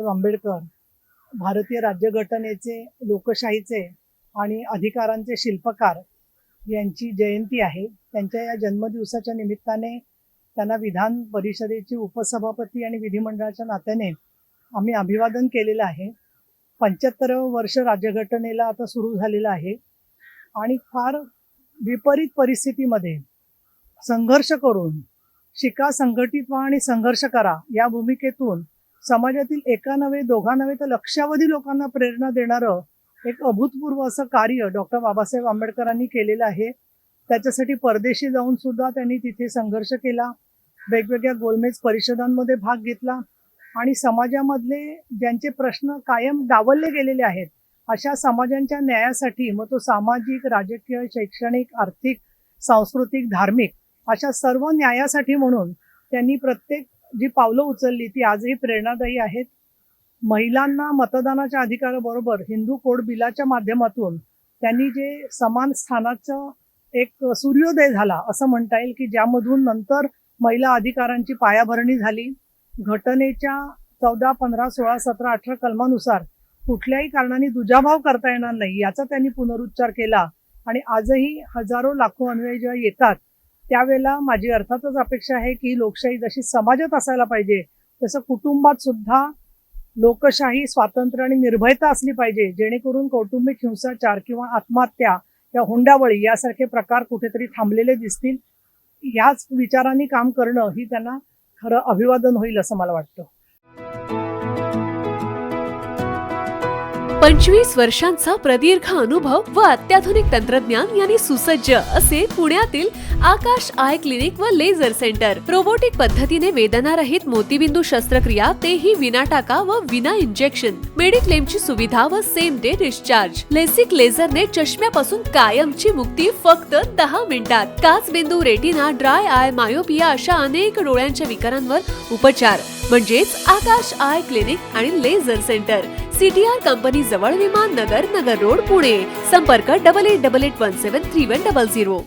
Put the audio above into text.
आंबेडकर भारतीय राज्यघटनेचे, लोकशाहीचे आणि अधिकारांचे शिल्पकार यांची जयंती आहे. त्यांच्या या जन्मदिवसाच्या निमित्ताने त्यांना विधान परिषदेचे उपसभापती आणि विधिमंडळाच्या नात्याने आम्ही अभिवादन केलेलं आहे. 75 वर्ष राज्यघटनेला आता सुरू झालेलं आहे आणि फार विपरीत परिस्थितीमध्ये संघर्ष करून शिका, संघटित व्हा आणि संघर्ष करा या भूमिकेतून समाजातील एका नव्हे, दोघा नव्हे तर लक्षावधी लोकांना प्रेरणा देणारं एक अभूतपूर्व असं कार्य डॉक्टर बाबासाहेब आंबेडकरांनी केलेलं आहे. त्याच्यासाठी परदेशी जाऊन सुद्धा त्यांनी तिथे संघर्ष केला, वेगवेगळ्या गोलमेज परिषदांमध्ये भाग घेतला आणि समाजामधले ज्यांचे प्रश्न कायम डावलले गेलेले आहेत अशा समाजांच्या न्यायासाठी, मग तो सामाजिक, राजकीय, शैक्षणिक, आर्थिक, सांस्कृतिक, धार्मिक अशा सर्व न्यायासाठी म्हणून त्यांनी प्रत्येक जी पावलं उचलली ती आजही प्रेरणादायी आहेत. महिलांना मतदानाच्या अधिकाराबरोबर हिंदू कोड बिलाच्या माध्यमातून त्यांनी जे समान स्थानाचं एक सूर्योदय झाला असं म्हणता येईल की ज्यामधून नंतर महिला अधिकारांची पायाभरणी झाली. घटनेच्या 14, 15, 16, 17, 18 कलमानुसार कुठल्याही कारणाने दुजाभाव करता येणार नाही याचा त्यांनी पुनरुच्चार केला आणि आजही हजारो लाखो अनुयायी जेव्हा येतात त्यावेळेला माझी अर्थातच अपेक्षा आहे की लोकशाही जशी समाजात असायला पाहिजे तसं कुटुंबात सुद्धा लोकशाही, स्वातंत्र्य आणि निर्भयता असली पाहिजे, जेणेकरून कौटुंबिक हिंसाचार किंवा आत्महत्या या हुंडाबळी यासारखे प्रकार कुठेतरी थांबलेले दिसतील. याच विचारांनी काम करणं ही त्यांना खरं अभिवादन होईल असं मला वाटतं. 25 वर्षांचा प्रदीर्घ अनुभव व अत्याधुनिक तंत्रज्ञान यांनी सुसज्ज असे पुण्यातील आकाश आय क्लिनिक व लेझर सेंटर. रोबोटिक पद्धतीने वेदनारहित मोतीबिंदू शस्त्रक्रिया, तेही विना टाका व विना इंजेक्शन. मेडिक्लेमची सुविधा व सेम डे डिस्चार्ज. लेसिक लेझरने चष्म्यापासून कायमची मुक्ती फक्त 10 मिनिटात. काचबिंदू, रेटिना, ड्राय आय, मायोपिया अशा अनेक डोळ्यांच्या विकारांवर उपचार म्हणजेच आकाश आय क्लिनिक आणि लेझर सेंटर. CTR कंपनी जवळ, विमान नगर, नगर रोड, पुणे. संपर्क 8888173100.